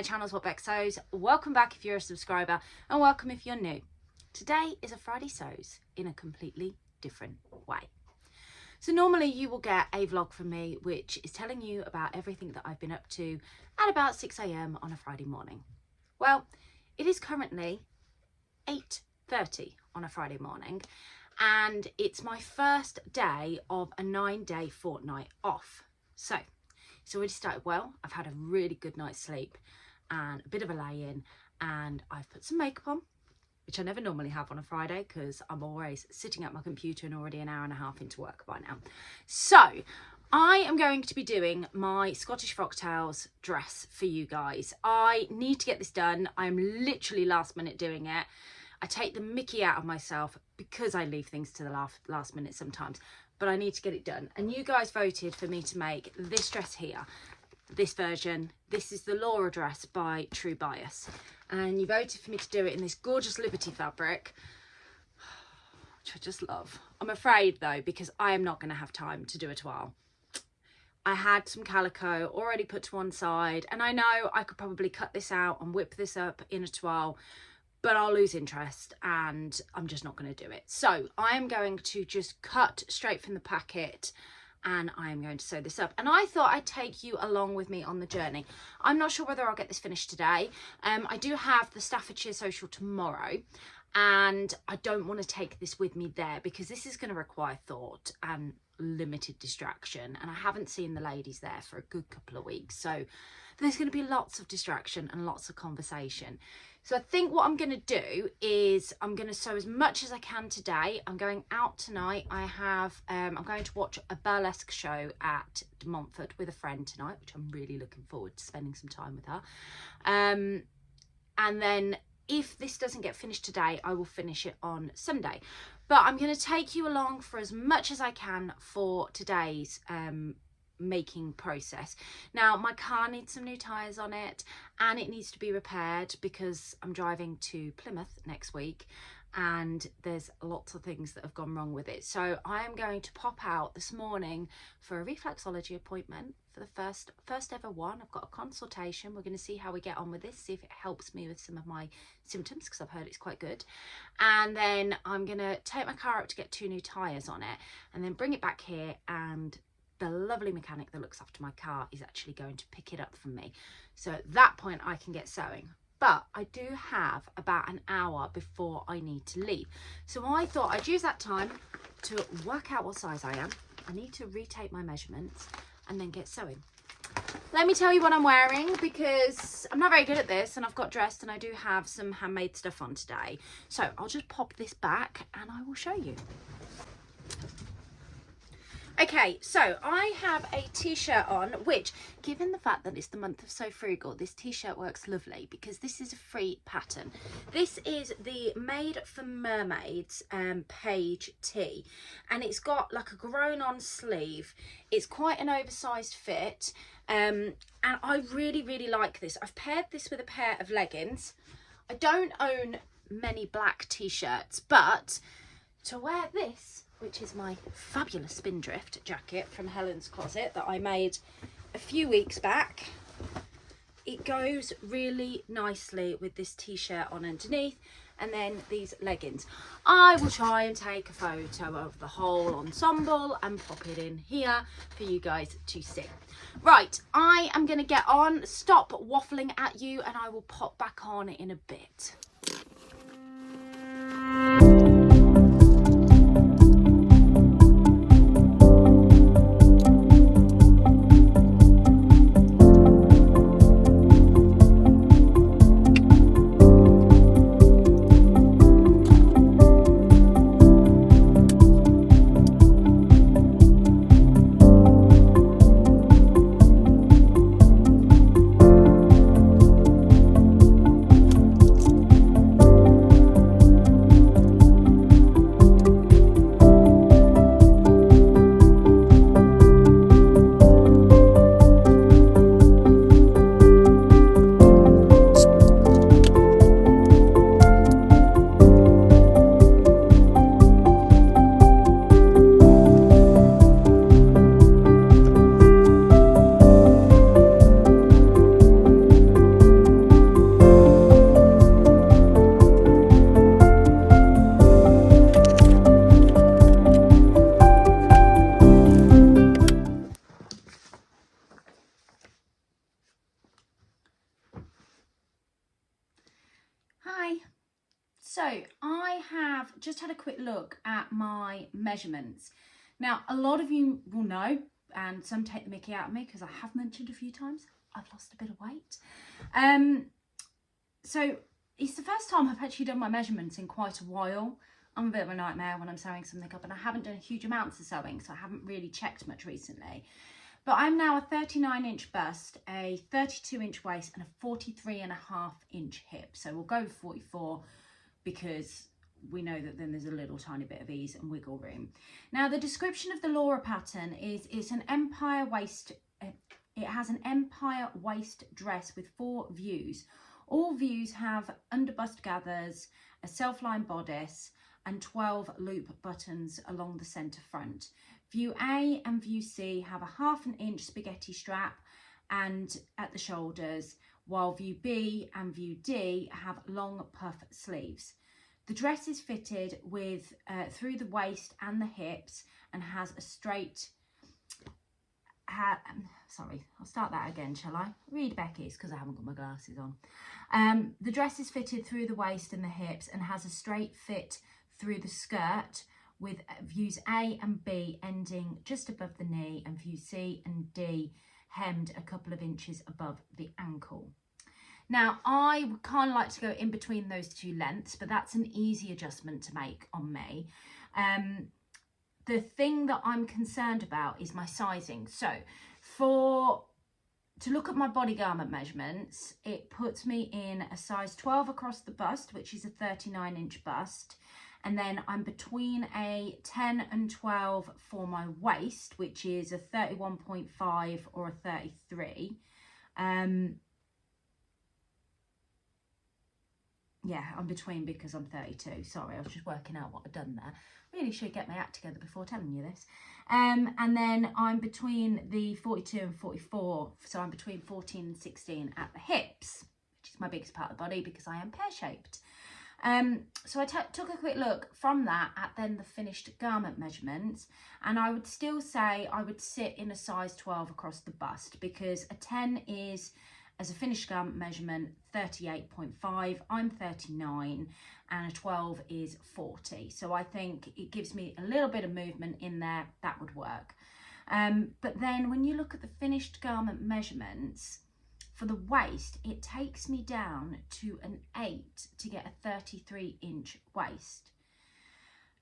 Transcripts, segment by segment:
channel is What Beck Sews. Welcome back if you're a subscriber, and welcome if you're new. Today is a Friday Sews in a completely different way. So normally you will get a vlog from me which is telling you about everything that I've been up to at about 6 AM on a Friday morning. Well, it is currently 8:30 on a Friday morning, and it's my first day of a 9-day fortnight off. So it's already started well. I've had a really good night's sleep and a bit of a lay-in, and I've put some makeup on, which I never normally have on a Friday because I'm always sitting at my computer and already an hour and a half into work by now. So I am going to be doing my Scottish frocktails dress for you guys. I need to get this done. I'm literally last minute doing it. I take the mickey out of myself because I leave things to the last minute sometimes, but I need to get it done. And you guys voted for me to make this dress here, this version. This is the Laura dress by True Bias, and you voted for me to do it in this gorgeous Liberty fabric, which I just love. I'm afraid though, because I am not going to have time to do a toile. I had some calico already put to one side, and I know I could probably cut this out and whip this up in a toile, but I'll lose interest and I'm just not going to do it. So I'm going to just cut straight from the packet and I am going to sew this up. And I thought I'd take you along with me on the journey. I'm not sure whether I'll get this finished today. I do have the Staffordshire social tomorrow, and I don't want to take this with me there because this is going to require thought and limited distraction, and I haven't seen the ladies there for a good couple of weeks, so there's going to be lots of distraction and lots of conversation. So I think what I'm going to do is I'm going to sew as much as I can today. I'm going out tonight. I'm going to watch a burlesque show at De Montfort with a friend tonight, which I'm really looking forward to spending some time with her. And then if this doesn't get finished today, I will finish it on Sunday. But I'm going to take you along for as much as I can for today's making process. Now my car needs some new tyres on it, and it needs to be repaired because I'm driving to Plymouth next week and there's lots of things that have gone wrong with it. So I am going to pop out this morning for a reflexology appointment, for the first ever one. I've got a consultation. We're going to see how we get on with this, see if it helps me with some of my symptoms, because I've heard it's quite good. And then I'm going to take my car up to get 2 new tyres on it, and then bring it back here, and the lovely mechanic that looks after my car is actually going to pick it up from me. So at that point I can get sewing. But I do have about an hour before I need to leave. So I thought I'd use that time to work out what size I am. I need to retake my measurements and then get sewing. Let me tell you what I'm wearing, because I'm not very good at this and I've got dressed and I do have some handmade stuff on today. So I'll just pop this back and I will show you. Okay, so I have a t-shirt on, which, given the fact that it's the month of So Frugal, this t-shirt works lovely because this is a free pattern. This is the Made for Mermaids page tee, and it's got like a grown-on sleeve. It's quite an oversized fit, and I really, really like this. I've paired this with a pair of leggings. I don't own many black t-shirts, but to wear this, which is my fabulous Spindrift jacket from Helen's Closet that I made a few weeks back, it goes really nicely with this t-shirt on underneath and then these leggings. I will try and take a photo of the whole ensemble and pop it in here for you guys to see. Right, I am going to get on, stop waffling at you, and I will pop back on in a bit. Hi. So I have just had a quick look at my measurements. Now, a lot of you will know, and some take the mickey out of me because I have mentioned a few times, I've lost a bit of weight. So it's the first time I've actually done my measurements in quite a while. I'm a bit of a nightmare when I'm sewing something up, and I haven't done huge amounts of sewing, so I haven't really checked much recently. But I'm now a 39-inch bust, a 32-inch waist, and a 43.5-inch hip. So we'll go with 44 because we know that then there's a little tiny bit of ease and wiggle room. Now, the description of the Laura pattern is it's an empire waist. It has an empire waist dress with 4 views. All views have underbust gathers, a self-line bodice, and 12 loop buttons along the centre front. View A and View C have a 1/2 inch spaghetti strap and at the shoulders, while View B and View D have long puff sleeves. The dress is fitted with through the waist and the hips and has a straight, sorry, I'll start that again, shall I? Read Becky's because I haven't got my glasses on. The dress is fitted through the waist and the hips and has a straight fit through the skirt, with views A and B ending just above the knee and view C and D hemmed a couple of inches above the ankle. Now, I would kind of like to go in between those two lengths, but that's an easy adjustment to make on me. The thing that I'm concerned about is my sizing. So to look at my body garment measurements, it puts me in a size 12 across the bust, which is a 39-inch bust. And then I'm between a 10 and 12 for my waist, which is a 31.5 or a 33. Yeah, I'm between because I'm 32. Sorry, I was just working out what I'd done there. Really should get my act together before telling you this. And then I'm between the 42 and 44. So I'm between 14 and 16 at the hips, which is my biggest part of the body because I am pear-shaped. So I took a quick look from that at then the finished garment measurements, and I would still say I would sit in a size 12 across the bust because a 10 is, as a finished garment measurement, 38.5, I'm 39, and a 12 is 40. So I think it gives me a little bit of movement in there, that would work. But then when you look at the finished garment measurements, for the waist, it takes me down to an 8 to get a 33-inch waist.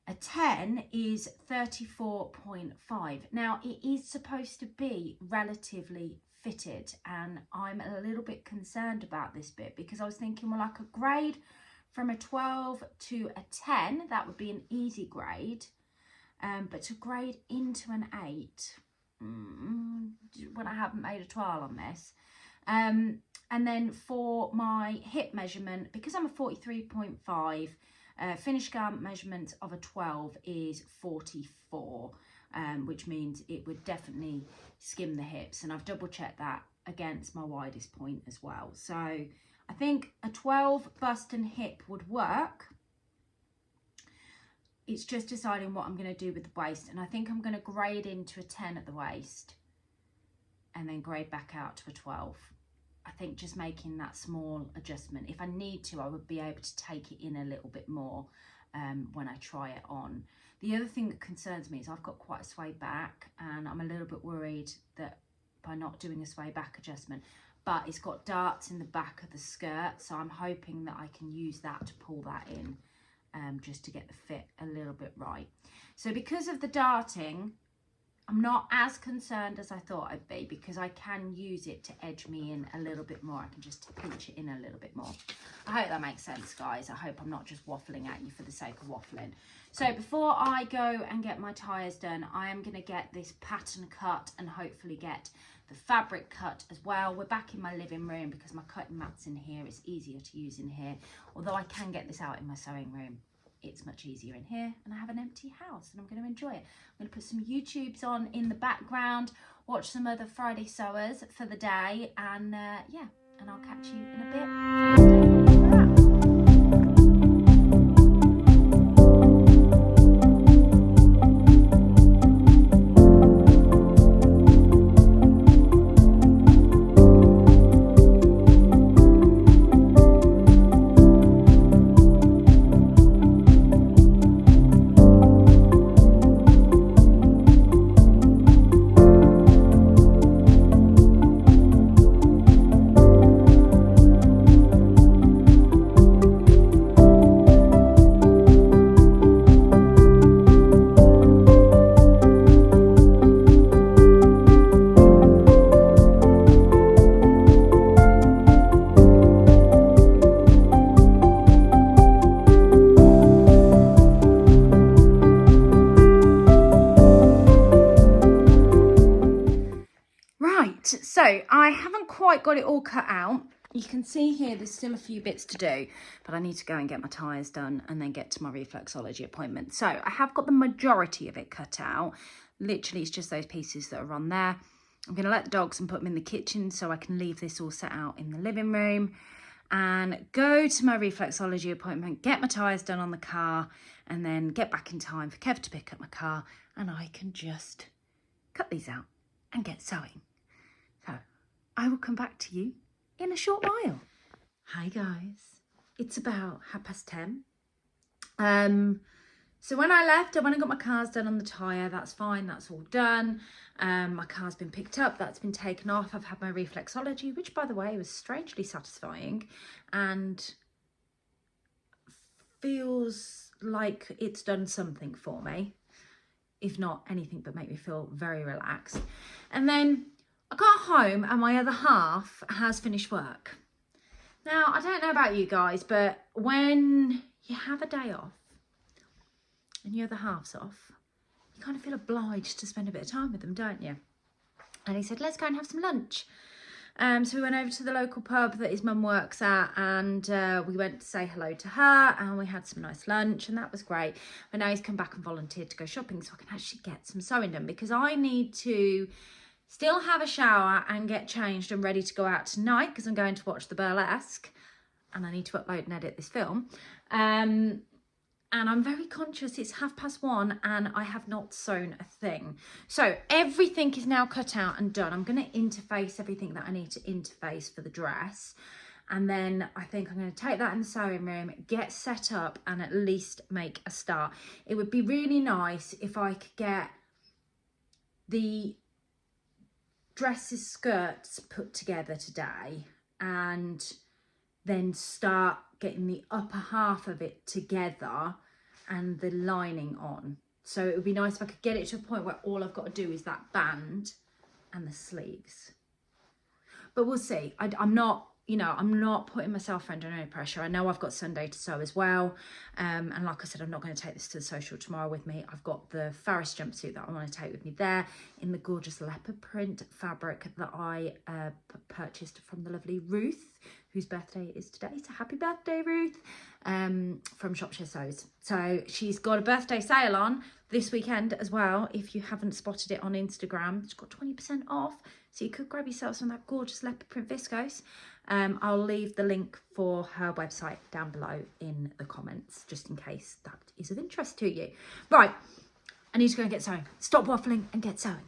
A 10 is 34.5. Now, it is supposed to be relatively fitted, and I'm a little bit concerned about this bit because I was thinking, well, I could grade from a 12 to a 10. That would be an easy grade. But to grade into an 8, when I haven't made a trial on this, and then for my hip measurement, because I'm a 43.5, finished garment measurement of a 12 is 44, which means it would definitely skim the hips, and I've double checked that against my widest point as well. So I think a 12 bust and hip would work. It's just deciding what I'm going to do with the waist, and I think I'm going to grade into a 10 at the waist and then grade back out to a 12. I think just making that small adjustment. If I need to, I would be able to take it in a little bit more when I try it on. The other thing that concerns me is I've got quite a sway back, and I'm a little bit worried that by not doing a sway back adjustment, but it's got darts in the back of the skirt, so I'm hoping that I can use that to pull that in just to get the fit a little bit right. So because of the darting, I'm not as concerned as I thought I'd be because I can use it to edge me in a little bit more. I can just pinch it in a little bit more. I hope that makes sense, guys. I hope I'm not just waffling at you for the sake of waffling. So before I go and get my tyres done, I am going to get this pattern cut and hopefully get the fabric cut as well. We're back in my living room because my cutting mat's in here. It's easier to use in here. Although I can get this out in my sewing room, it's much easier in here, and I have an empty house and I'm going to enjoy it. I'm going to put some YouTubes on in the background, watch some other Friday sewers for the day, and yeah, and I'll catch you in a bit. I haven't quite got it all cut out. You can see here there's still a few bits to do, but I need to go and get my tyres done and then get to my reflexology appointment. So I have got the majority of it cut out. Literally, it's just those pieces that are on there. I'm going to let the dogs and put them in the kitchen so I can leave this all set out in the living room and go to my reflexology appointment, get my tyres done on the car, and then get back in time for Kev to pick up my car, and I can just cut these out and get sewing. So I will come back to you in a short while. Hi guys, it's about 10:30. So when I left, I went and got my cars done on the tyre. That's fine, that's all done. My car's been picked up, that's been taken off. I've had my reflexology, which by the way was strangely satisfying and feels like it's done something for me, if not anything but make me feel very relaxed. And then I got home and my other half has finished work. Now, I don't know about you guys, but when you have a day off and your other half's off, you kind of feel obliged to spend a bit of time with them, don't you? And he said, let's go and have some lunch. So we went over to the local pub that his mum works at, and we went to say hello to her, and we had some nice lunch, and that was great. But now he's come back and volunteered to go shopping so I can actually get some sewing done, because I need to still have a shower and get changed and ready to go out tonight because I'm going to watch the burlesque and I need to upload and edit this film. And I'm very conscious it's 1:30 and I have not sewn a thing. So everything is now cut out and done. I'm going to interface everything that I need to interface for the dress. And then I think I'm going to take that in the sewing room, get set up and at least make a start. It would be really nice if I could get the dresses, skirts put together today and then start getting the upper half of it together and the lining on. So it would be nice if I could get it to a point where all I've got to do is that band and the sleeves. But we'll see. I'm not, you know, I'm not putting myself under any pressure. I know I've got Sunday to sew as well. And like I said, I'm not going to take this to the social tomorrow with me. I've got the Faris jumpsuit that I want to take with me there in the gorgeous leopard print fabric that I purchased from the lovely Ruth, whose birthday is today. So happy birthday, Ruth, from Shropshire Sews. So she's got a birthday sale on this weekend as well. If you haven't spotted it on Instagram, it's got 20% off. So you could grab yourself some of that gorgeous leopard print viscose. I'll leave the link for her website down below in the comments, just in case that is of interest to you. Right, I need to go and get sewing. Stop waffling and get sewing.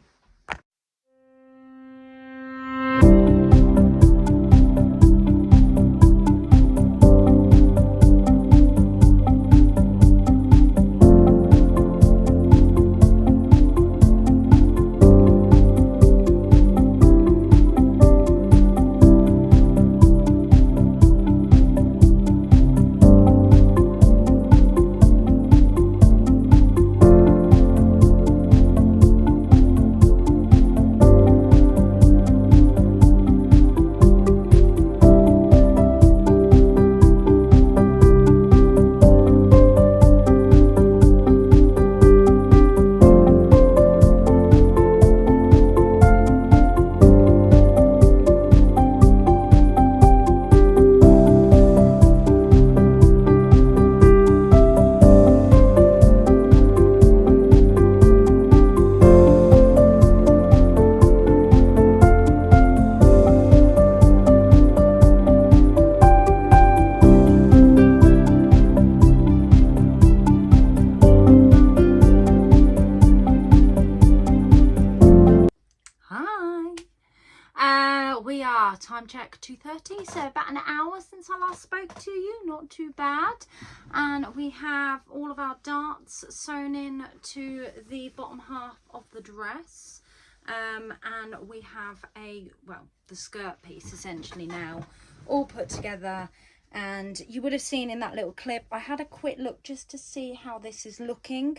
Time check 2:30, so about an hour since I last spoke to you, not too bad. And we have all of our darts sewn in to the bottom half of the dress, and we have the skirt piece essentially now all put together. And you would have seen in that little clip I had a quick look just to see how this is looking.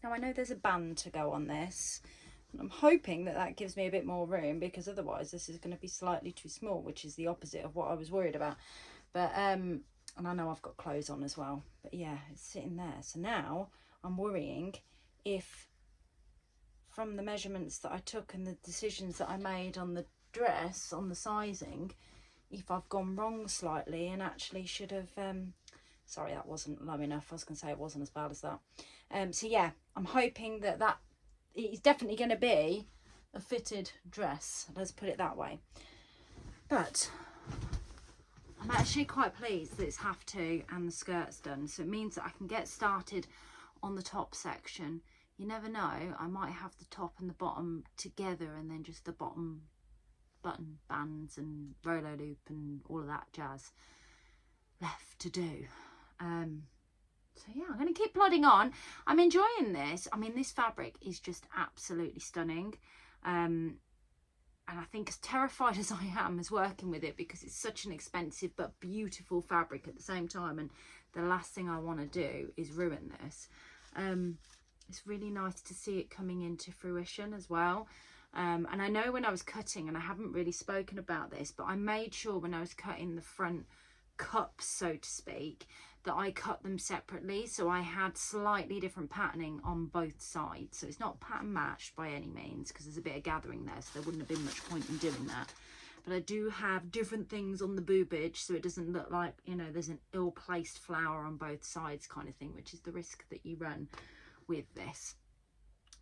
Now I know there's a band to go on this. I'm hoping that that gives me a bit more room, because otherwise this is going to be slightly too small, which is the opposite of what I was worried about. But and I know I've got clothes on as well, but yeah, it's sitting there. So now I'm worrying if, from the measurements that I took and the decisions that I made on the dress on the sizing if I've gone wrong slightly and actually should have, sorry, that wasn't low enough. I was going to say it wasn't as bad as that. So yeah, I'm hoping that it's definitely going to be a fitted dress. Let's put it that way. But I'm actually quite pleased that it's half two and the skirt's done. So it means that I can get started on the top section. You never know, I might have the top and the bottom together and then just the bottom button bands and rolo loop and all of that jazz left to do. So yeah, I'm going to keep plodding on. I'm enjoying this. I mean, this fabric is just absolutely stunning. And I think as terrified as I am as working with it, because it's such an expensive but beautiful fabric at the same time, and the last thing I want to do is ruin this. It's really nice to see it coming into fruition as well. And I know when I was cutting, and I haven't really spoken about this, but I made sure when I was cutting the front cups, so to speak, that I cut them separately, so I had slightly different patterning on both sides. So it's not pattern matched by any means, because there's a bit of gathering there, so there wouldn't have been much point in doing that. But I do have different things on the boobage, so it doesn't look like, you know, there's an ill-placed flower on both sides kind of thing, which is the risk that you run with this.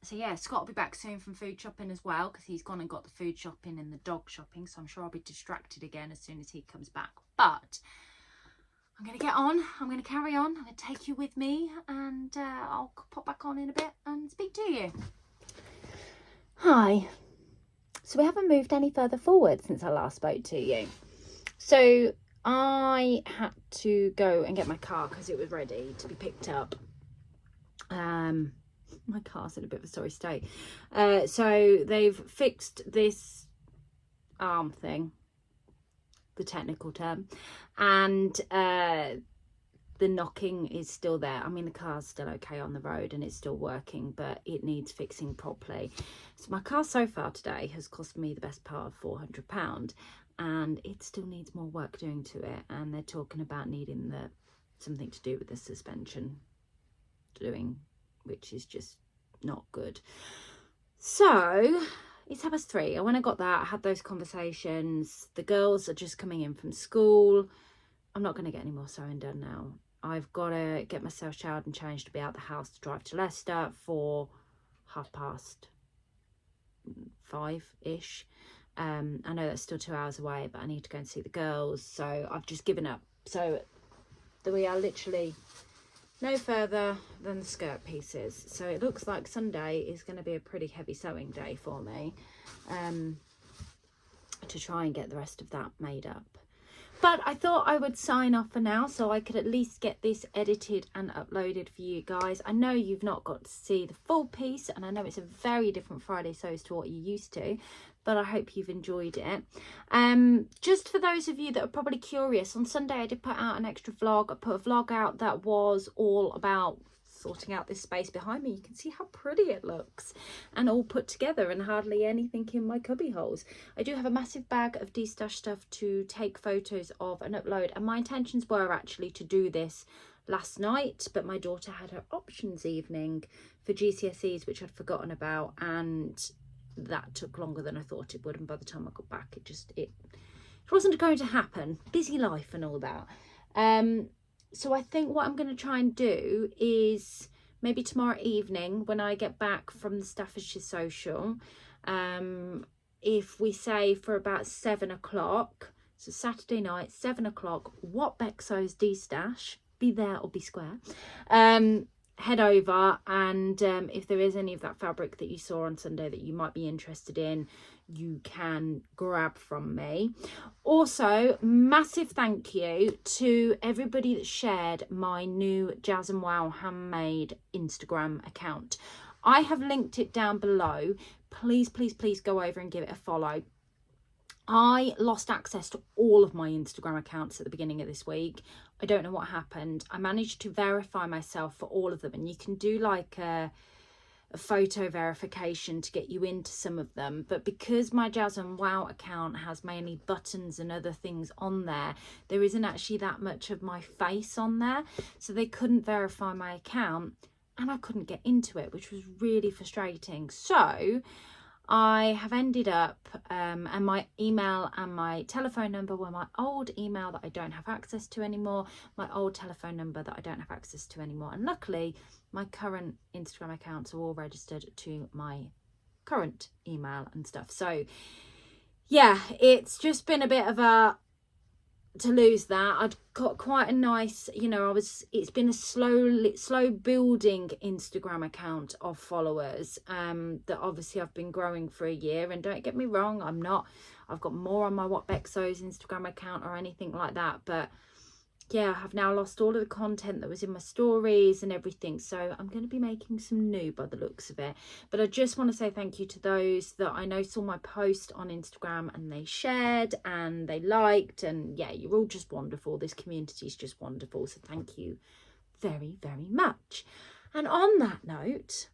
So yeah, Scott will be back soon from food shopping as well, because he's gone and got the food shopping and the dog shopping, so I'm sure I'll be distracted again as soon as he comes back. But I'm going to get on, I'm going to carry on, I'm going to take you with me, and I'll pop back on in a bit and speak to you. Hi. So we haven't moved any further forward since I last spoke to you. So I had to go and get my car because it was ready to be picked up. My car's in a bit of a sorry state. So they've fixed this arm thing, the technical term, and the knocking is still there. I mean, the car's still okay on the road and it's still working, but it needs fixing properly. So my car so far today has cost me the best part of £400, and it still needs more work doing to it. And they're talking about needing something to do with the suspension doing, which is just not good. So it's 3:30. I went and got that. I had those conversations. The girls are just coming in from school. I'm not going to get any more sewing done now. I've got to get myself showered and changed to be out the house to drive to Leicester for 5:30-ish. I know that's still 2 hours away, but I need to go and see the girls, so I've just given up. So we are literally no further than the skirt pieces. So it looks like Sunday is going to be a pretty heavy sewing day for me, to try and get the rest of that made up. But I thought I would sign off for now, so I could at least get this edited and uploaded for you guys. I know you've not got to see the full piece, and I know it's a very different Friday Sews to what you're used to, but I hope you've enjoyed it. Just for those of you that are probably curious, on Sunday I did put out an extra vlog. I put a vlog out that was all about sorting out this space behind me. You can see how pretty it looks and all put together, and hardly anything in my cubby holes. I do have a massive bag of de-stash stuff to take photos of and upload, and my intentions were actually to do this last night, but my daughter had her options evening for GCSEs, which I'd forgotten about, and that took longer than I thought it would, and by the time I got back it wasn't going to happen. Busy life and all that. So I think what I'm going to try and do is maybe tomorrow evening when I get back from the Staffordshire social, if we say for about 7 o'clock, so Saturday night, 7 o'clock, what Beck Sews de-stash, be there or be square, head over, and if there is any of that fabric that you saw on Sunday that you might be interested in, you can grab from me. Also, massive thank you to everybody that shared my new Jazz and Wow handmade Instagram account. I have linked it down below. Please go over and give it a follow. I lost access to all of my Instagram accounts at the beginning of this week. I don't know what happened. I managed to verify myself for all of them, and you can do like a photo verification to get you into some of them, but because my Jazz and Wow account has mainly buttons and other things on there, there isn't actually that much of my face on there, so they couldn't verify my account and I couldn't get into it, which was really frustrating. So I have ended up, and my email and my telephone number were my old email that I don't have access to anymore, my old telephone number that I don't have access to anymore. And luckily, my current Instagram accounts are all registered to my current email and stuff. So yeah, it's just been a bit of a, to lose that. I'd got quite a nice, you know, it's been a slow building Instagram account of followers, that obviously I've been growing for a year. And don't get me wrong, I've got more on my What Bexo's Instagram account or anything like that, but yeah, I've now lost all of the content that was in my stories and everything. So I'm going to be making some new by the looks of it. But I just want to say thank you to those that I know saw my post on Instagram and they shared and they liked. And yeah, you're all just wonderful. This community is just wonderful. So thank you very, very much. And on that note,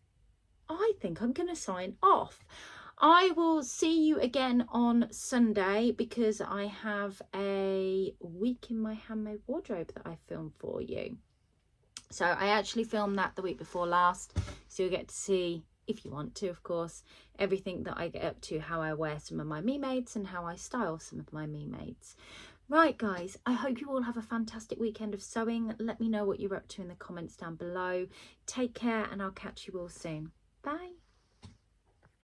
I think I'm going to sign off. I will see you again on Sunday because I have a week in my handmade wardrobe that I filmed for you. So I actually filmed that the week before last. So you'll get to see, if you want to, of course, everything that I get up to, how I wear some of my me-mades and how I style some of my me-mades. Right, guys, I hope you all have a fantastic weekend of sewing. Let me know what you're up to in the comments down below. Take care and I'll catch you all soon. Bye.